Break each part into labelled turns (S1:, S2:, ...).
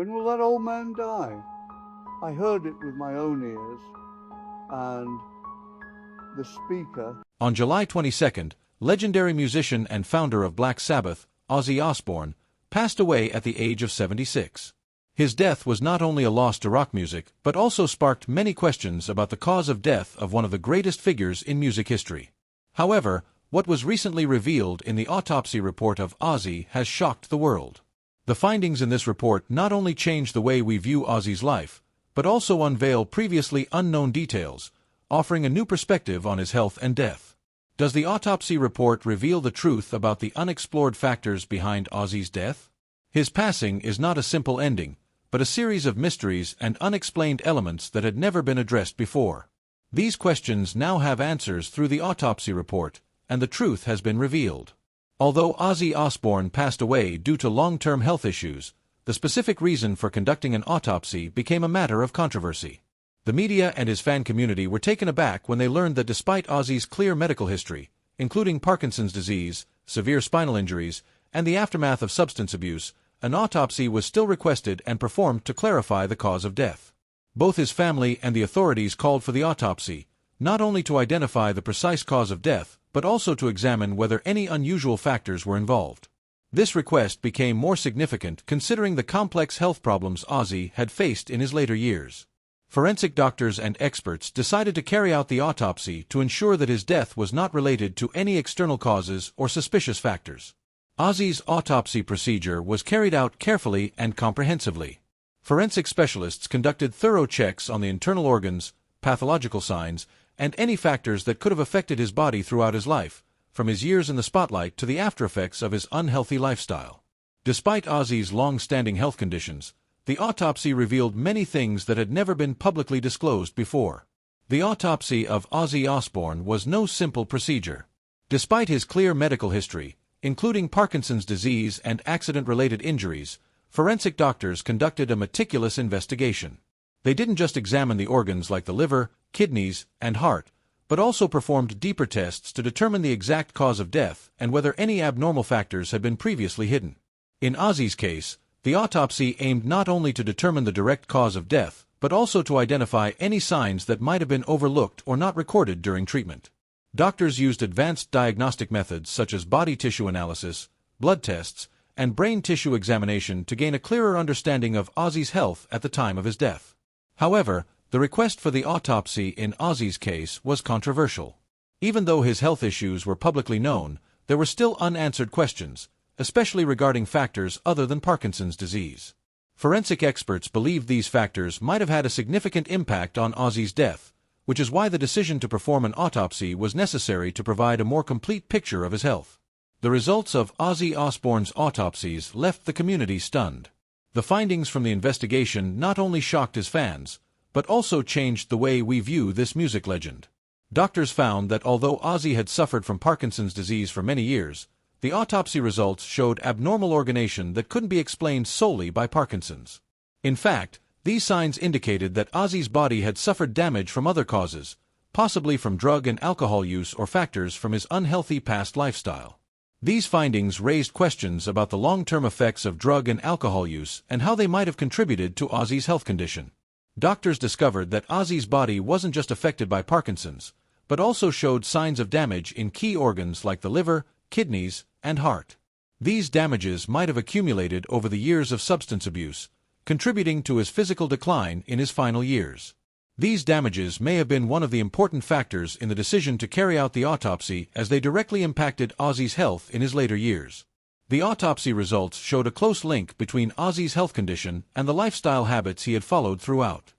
S1: When will that old man die? I heard it with my own ears, and the speaker.
S2: On July 22nd, legendary musician and founder of Black Sabbath, Ozzy Osbourne, passed away at the age of 76. His death was not only a loss to rock music, but also sparked many questions about the cause of death of one of the greatest figures in music history. However, what was recently revealed in the autopsy report of Ozzy has shocked the world. The findings in this report not only change the way we view Ozzy's life, but also unveil previously unknown details, offering a new perspective on his health and death. Does the autopsy report reveal the truth about the unexplored factors behind Ozzy's death? His passing is not a simple ending, but a series of mysteries and unexplained elements that had never been addressed before. These questions now have answers through the autopsy report, and the truth has been revealed. Although Ozzy Osbourne passed away due to long-term health issues, the specific reason for conducting an autopsy became a matter of controversy. The media and his fan community were taken aback when they learned that despite Ozzy's clear medical history, including Parkinson's disease, severe spinal injuries, and the aftermath of substance abuse, an autopsy was still requested and performed to clarify the cause of death. Both his family and the authorities called for the autopsy, not only to identify the precise cause of death, but also to examine whether any unusual factors were involved. This request became more significant considering the complex health problems Ozzy had faced in his later years. Forensic doctors and experts decided to carry out the autopsy to ensure that his death was not related to any external causes or suspicious factors. Ozzy's autopsy procedure was carried out carefully and comprehensively. Forensic specialists conducted thorough checks on the internal organs, pathological signs, and any factors that could have affected his body throughout his life, from his years in the spotlight to the aftereffects of his unhealthy lifestyle. Despite Ozzy's long-standing health conditions, the autopsy revealed many things that had never been publicly disclosed before. The autopsy of Ozzy Osbourne was no simple procedure. Despite his clear medical history, including Parkinson's disease and accident-related injuries, forensic doctors conducted a meticulous investigation. They didn't just examine the organs like the liver, kidneys, and heart, but also performed deeper tests to determine the exact cause of death and whether any abnormal factors had been previously hidden. In Ozzy's case, the autopsy aimed not only to determine the direct cause of death, but also to identify any signs that might have been overlooked or not recorded during treatment. Doctors used advanced diagnostic methods such as body tissue analysis, blood tests, and brain tissue examination to gain a clearer understanding of Ozzy's health at the time of his death. However, the request for the autopsy in Ozzy's case was controversial. Even though his health issues were publicly known, there were still unanswered questions, especially regarding factors other than Parkinson's disease. Forensic experts believed these factors might have had a significant impact on Ozzy's death, which is why the decision to perform an autopsy was necessary to provide a more complete picture of his health. The results of Ozzy Osbourne's autopsies left the community stunned. The findings from the investigation not only shocked his fans, but also changed the way we view this music legend. Doctors found that although Ozzy had suffered from Parkinson's disease for many years, the autopsy results showed abnormal organization that couldn't be explained solely by Parkinson's. In fact, these signs indicated that Ozzy's body had suffered damage from other causes, possibly from drug and alcohol use or factors from his unhealthy past lifestyle. These findings raised questions about the long-term effects of drug and alcohol use and how they might have contributed to Ozzy's health condition. Doctors discovered that Ozzy's body wasn't just affected by Parkinson's, but also showed signs of damage in key organs like the liver, kidneys, and heart. These damages might have accumulated over the years of substance abuse, contributing to his physical decline in his final years. These damages may have been one of the important factors in the decision to carry out the autopsy as they directly impacted Ozzy's health in his later years. The autopsy results showed a close link between Ozzy's health condition and the lifestyle habits he had followed throughout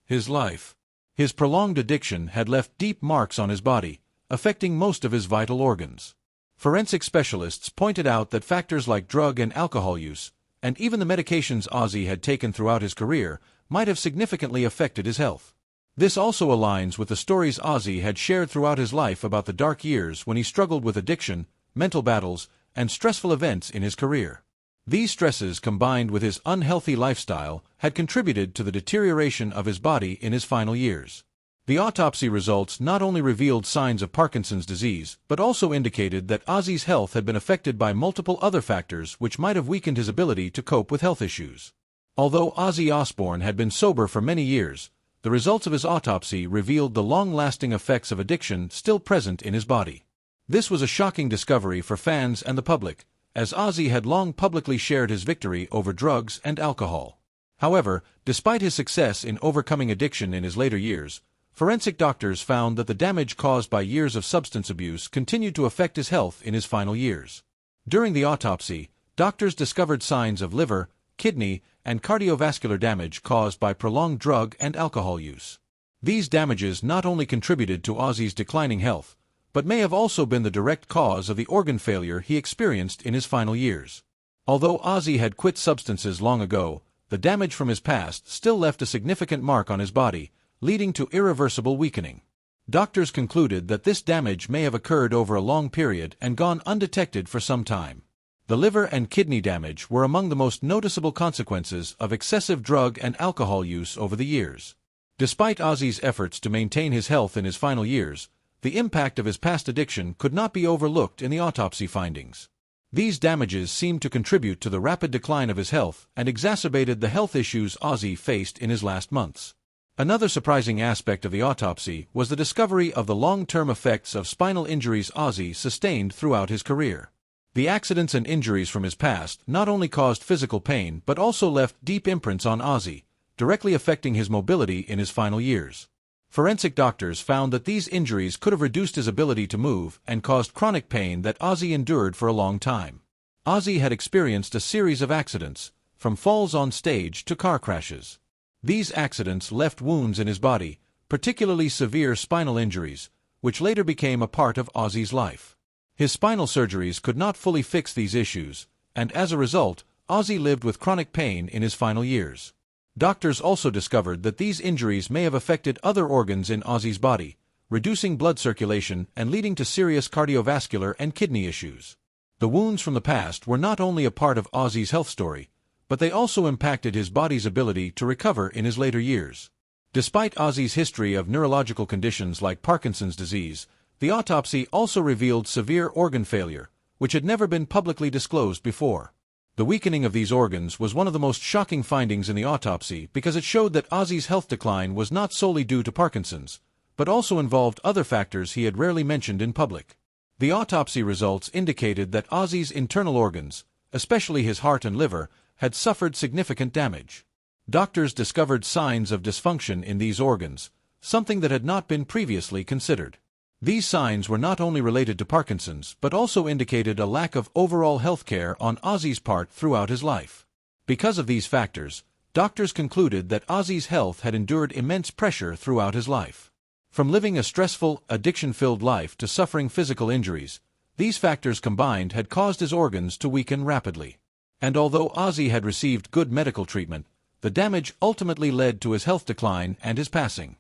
S2: his life. His prolonged addiction had left deep marks on his body, affecting most of his vital organs. Forensic specialists pointed out that factors like drug and alcohol use, and even the medications Ozzy had taken throughout his career, might have significantly affected his health. This also aligns with the stories Ozzy had shared throughout his life about the dark years when he struggled with addiction, mental battles, and stressful events in his career. These stresses, combined with his unhealthy lifestyle, had contributed to the deterioration of his body in his final years. The autopsy results not only revealed signs of Parkinson's disease, but also indicated that Ozzy's health had been affected by multiple other factors which might have weakened his ability to cope with health issues. Although Ozzy Osbourne had been sober for many years, the results of his autopsy revealed the long-lasting effects of addiction still present in his body. This was a shocking discovery for fans and the public, as Ozzy had long publicly shared his victory over drugs and alcohol. However, despite his success in overcoming addiction in his later years, forensic doctors found that the damage caused by years of substance abuse continued to affect his health in his final years. During the autopsy, doctors discovered signs of liver, kidney, and cardiovascular damage caused by prolonged drug and alcohol use. These damages not only contributed to Ozzy's declining health, but may have also been the direct cause of the organ failure he experienced in his final years. Although Ozzy had quit substances long ago, the damage from his past still left a significant mark on his body, leading to irreversible weakening. Doctors concluded that this damage may have occurred over a long period and gone undetected for some time. The liver and kidney damage were among the most noticeable consequences of excessive drug and alcohol use over the years. Despite Ozzy's efforts to maintain his health in his final years, the impact of his past addiction could not be overlooked in the autopsy findings. These damages seemed to contribute to the rapid decline of his health and exacerbated the health issues Ozzy faced in his last months. Another surprising aspect of the autopsy was the discovery of the long-term effects of spinal injuries Ozzy sustained throughout his career. The accidents and injuries from his past not only caused physical pain but also left deep imprints on Ozzy, directly affecting his mobility in his final years. Forensic doctors found that these injuries could have reduced his ability to move and caused chronic pain that Ozzy endured for a long time. Ozzy had experienced a series of accidents, from falls on stage to car crashes. These accidents left wounds in his body, particularly severe spinal injuries, which later became a part of Ozzy's life. His spinal surgeries could not fully fix these issues, and as a result, Ozzy lived with chronic pain in his final years. Doctors also discovered that these injuries may have affected other organs in Ozzy's body, reducing blood circulation and leading to serious cardiovascular and kidney issues. The wounds from the past were not only a part of Ozzy's health story, but they also impacted his body's ability to recover in his later years. Despite Ozzy's history of neurological conditions like Parkinson's disease, the autopsy also revealed severe organ failure, which had never been publicly disclosed before. The weakening of these organs was one of the most shocking findings in the autopsy because it showed that Ozzy's health decline was not solely due to Parkinson's, but also involved other factors he had rarely mentioned in public. The autopsy results indicated that Ozzy's internal organs, especially his heart and liver, had suffered significant damage. Doctors discovered signs of dysfunction in these organs, something that had not been previously considered. These signs were not only related to Parkinson's but also indicated a lack of overall health care on Ozzy's part throughout his life. Because of these factors, doctors concluded that Ozzy's health had endured immense pressure throughout his life. From living a stressful, addiction-filled life to suffering physical injuries, these factors combined had caused his organs to weaken rapidly. And although Ozzy had received good medical treatment, the damage ultimately led to his health decline and his passing.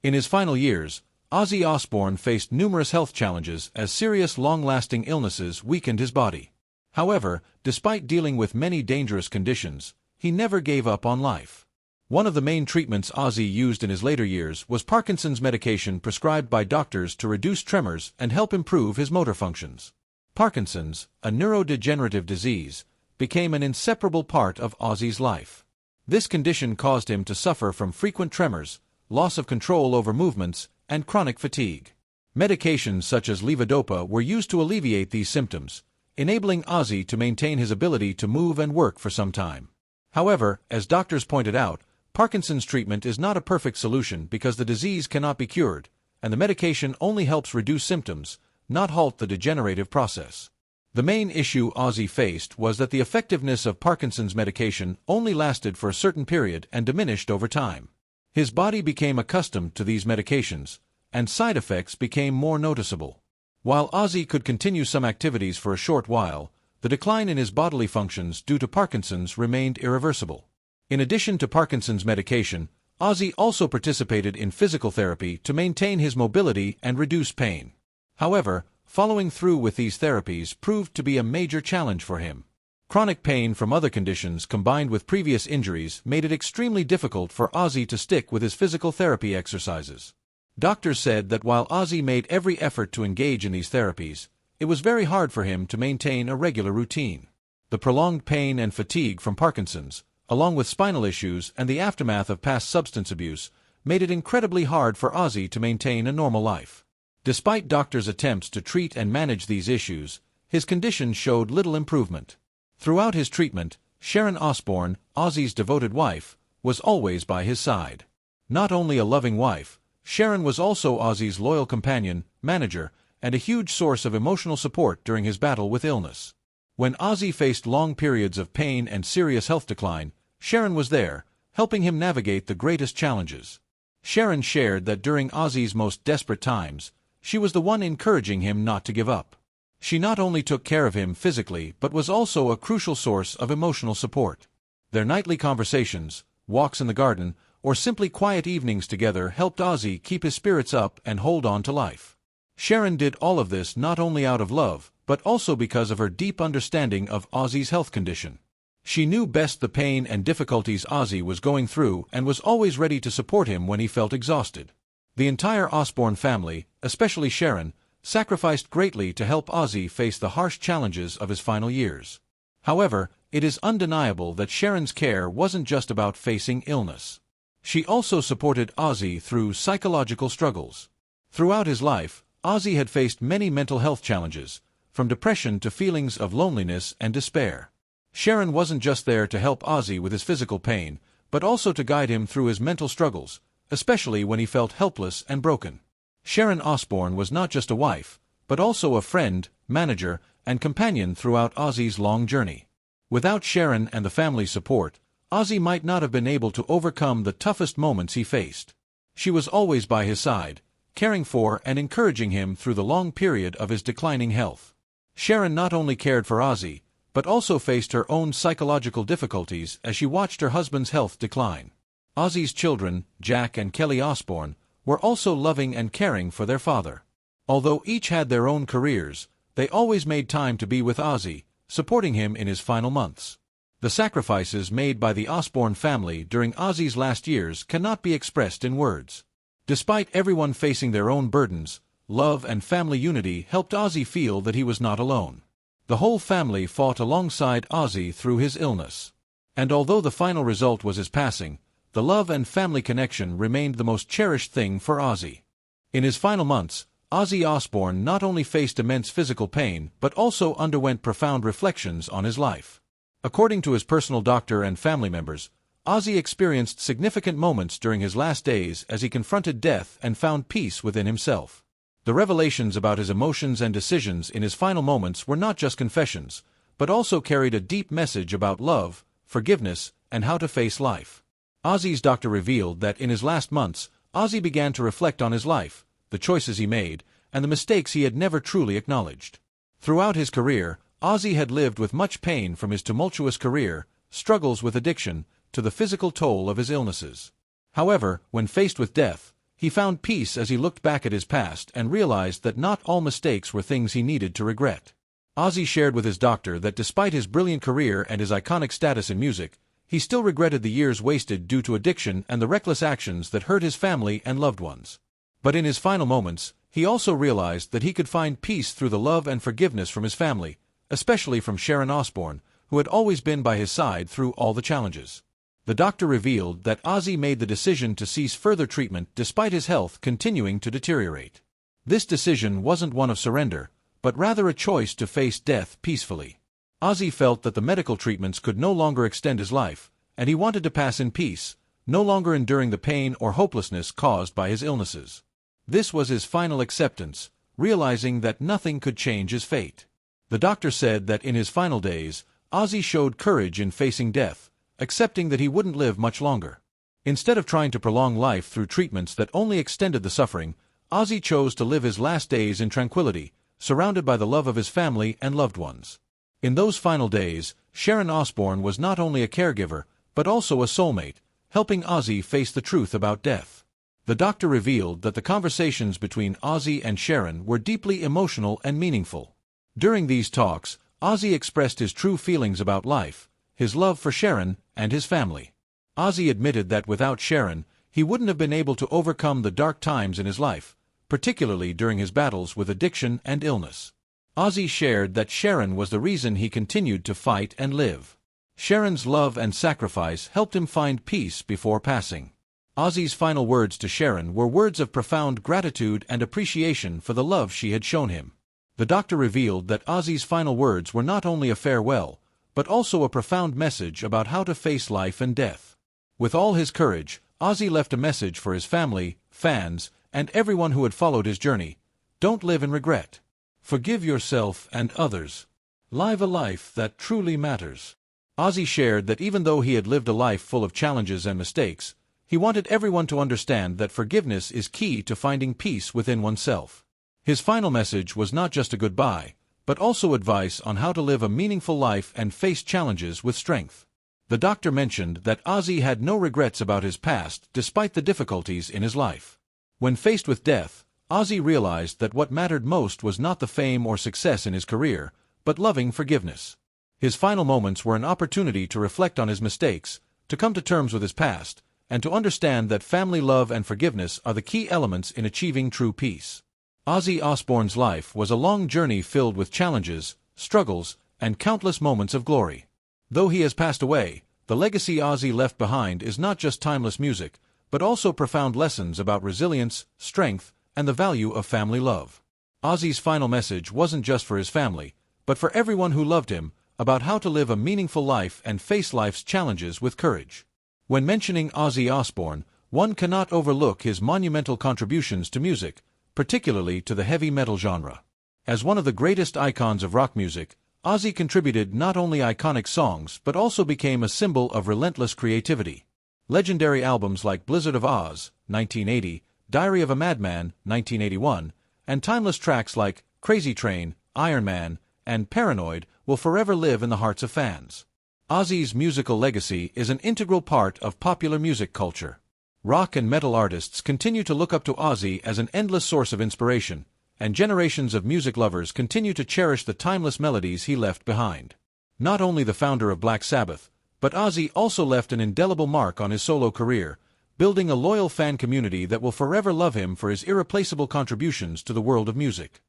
S2: In his final years, Ozzy Osbourne faced numerous health challenges as serious long-lasting illnesses weakened his body. However, despite dealing with many dangerous conditions, he never gave up on life. One of the main treatments Ozzy used in his later years was Parkinson's medication prescribed by doctors to reduce tremors and help improve his motor functions. Parkinson's, a neurodegenerative disease, became an inseparable part of Ozzy's life. This condition caused him to suffer from frequent tremors, loss of control over movements, and chronic fatigue. Medications such as levodopa were used to alleviate these symptoms, enabling Ozzy to maintain his ability to move and work for some time. However, as doctors pointed out, Parkinson's treatment is not a perfect solution because the disease cannot be cured, and the medication only helps reduce symptoms, not halt the degenerative process. The main issue Ozzy faced was that the effectiveness of Parkinson's medication only lasted for a certain period and diminished over time. His body became accustomed to these medications, and side effects became more noticeable. While Ozzy could continue some activities for a short while, the decline in his bodily functions due to Parkinson's remained irreversible. In addition to Parkinson's medication, Ozzy also participated in physical therapy to maintain his mobility and reduce pain. However, following through with these therapies proved to be a major challenge for him. Chronic pain from other conditions combined with previous injuries made it extremely difficult for Ozzy to stick with his physical therapy exercises. Doctors said that while Ozzy made every effort to engage in these therapies, it was very hard for him to maintain a regular routine. The prolonged pain and fatigue from Parkinson's, along with spinal issues and the aftermath of past substance abuse, made it incredibly hard for Ozzy to maintain a normal life. Despite doctors' attempts to treat and manage these issues, his condition showed little improvement. Throughout his treatment, Sharon Osbourne, Ozzy's devoted wife, was always by his side. Not only a loving wife, Sharon was also Ozzy's loyal companion, manager, and a huge source of emotional support during his battle with illness. When Ozzy faced long periods of pain and serious health decline, Sharon was there, helping him navigate the greatest challenges. Sharon shared that during Ozzy's most desperate times, she was the one encouraging him not to give up. She not only took care of him physically but was also a crucial source of emotional support. Their nightly conversations, walks in the garden, or simply quiet evenings together helped Ozzy keep his spirits up and hold on to life. Sharon did all of this not only out of love, but also because of her deep understanding of Ozzy's health condition. She knew best the pain and difficulties Ozzy was going through and was always ready to support him when he felt exhausted. The entire Osbourne family, especially Sharon, sacrificed greatly to help Ozzy face the harsh challenges of his final years. However, it is undeniable that Sharon's care wasn't just about facing illness. She also supported Ozzy through psychological struggles. Throughout his life, Ozzy had faced many mental health challenges, from depression to feelings of loneliness and despair. Sharon wasn't just there to help Ozzy with his physical pain, but also to guide him through his mental struggles, especially when he felt helpless and broken. Sharon Osbourne was not just a wife, but also a friend, manager, and companion throughout Ozzy's long journey. Without Sharon and the family's support, Ozzy might not have been able to overcome the toughest moments he faced. She was always by his side, caring for and encouraging him through the long period of his declining health. Sharon not only cared for Ozzy, but also faced her own psychological difficulties as she watched her husband's health decline. Ozzy's children, Jack and Kelly Osbourne, were also loving and caring for their father. Although each had their own careers, they always made time to be with Ozzy, supporting him in his final months. The sacrifices made by the Osbourne family during Ozzy's last years cannot be expressed in words. Despite everyone facing their own burdens, love and family unity helped Ozzy feel that he was not alone. The whole family fought alongside Ozzy through his illness. And although the final result was his passing, the love and family connection remained the most cherished thing for Ozzy. In his final months, Ozzy Osbourne not only faced immense physical pain but also underwent profound reflections on his life. According to his personal doctor and family members, Ozzy experienced significant moments during his last days as he confronted death and found peace within himself. The revelations about his emotions and decisions in his final moments were not just confessions, but also carried a deep message about love, forgiveness, and how to face life. Ozzy's doctor revealed that in his last months, Ozzy began to reflect on his life, the choices he made, and the mistakes he had never truly acknowledged. Throughout his career, Ozzy had lived with much pain from his tumultuous career, struggles with addiction, to the physical toll of his illnesses. However, when faced with death, he found peace as he looked back at his past and realized that not all mistakes were things he needed to regret. Ozzy shared with his doctor that despite his brilliant career and his iconic status in music, he still regretted the years wasted due to addiction and the reckless actions that hurt his family and loved ones. But in his final moments, he also realized that he could find peace through the love and forgiveness from his family, especially from Sharon Osbourne, who had always been by his side through all the challenges. The doctor revealed that Ozzy made the decision to cease further treatment despite his health continuing to deteriorate. This decision wasn't one of surrender, but rather a choice to face death peacefully. Ozzy felt that the medical treatments could no longer extend his life, and he wanted to pass in peace, no longer enduring the pain or hopelessness caused by his illnesses. This was his final acceptance, realizing that nothing could change his fate. The doctor said that in his final days, Ozzy showed courage in facing death, accepting that he wouldn't live much longer. Instead of trying to prolong life through treatments that only extended the suffering, Ozzy chose to live his last days in tranquility, surrounded by the love of his family and loved ones. In those final days, Sharon Osbourne was not only a caregiver, but also a soulmate, helping Ozzy face the truth about death. The doctor revealed that the conversations between Ozzy and Sharon were deeply emotional and meaningful. During these talks, Ozzy expressed his true feelings about life, his love for Sharon, and his family. Ozzy admitted that without Sharon, he wouldn't have been able to overcome the dark times in his life, particularly during his battles with addiction and illness. Ozzy shared that Sharon was the reason he continued to fight and live. Sharon's love and sacrifice helped him find peace before passing. Ozzy's final words to Sharon were words of profound gratitude and appreciation for the love she had shown him. The doctor revealed that Ozzy's final words were not only a farewell, but also a profound message about how to face life and death. With all his courage, Ozzy left a message for his family, fans, and everyone who had followed his journey. Don't live in regret. Forgive yourself and others. Live a life that truly matters. Ozzy shared that even though he had lived a life full of challenges and mistakes, he wanted everyone to understand that forgiveness is key to finding peace within oneself. His final message was not just a goodbye, but also advice on how to live a meaningful life and face challenges with strength. The doctor mentioned that Ozzy had no regrets about his past despite the difficulties in his life. When faced with death, Ozzy realized that what mattered most was not the fame or success in his career, but loving forgiveness. His final moments were an opportunity to reflect on his mistakes, to come to terms with his past, and to understand that family love and forgiveness are the key elements in achieving true peace. Ozzy Osbourne's life was a long journey filled with challenges, struggles, and countless moments of glory. Though he has passed away, the legacy Ozzy left behind is not just timeless music, but also profound lessons about resilience, strength, and the value of family love. Ozzy's final message wasn't just for his family, but for everyone who loved him, about how to live a meaningful life and face life's challenges with courage. When mentioning Ozzy Osbourne, one cannot overlook his monumental contributions to music, particularly to the heavy metal genre. As one of the greatest icons of rock music, Ozzy contributed not only iconic songs but also became a symbol of relentless creativity. Legendary albums like Blizzard of Oz, 1980, Diary of a Madman, 1981, and timeless tracks like Crazy Train, Iron Man, and Paranoid will forever live in the hearts of fans. Ozzy's musical legacy is an integral part of popular music culture. Rock and metal artists continue to look up to Ozzy as an endless source of inspiration, and generations of music lovers continue to cherish the timeless melodies he left behind. Not only the founder of Black Sabbath, but Ozzy also left an indelible mark on his solo career, building a loyal fan community that will forever love him for his irreplaceable contributions to the world of music.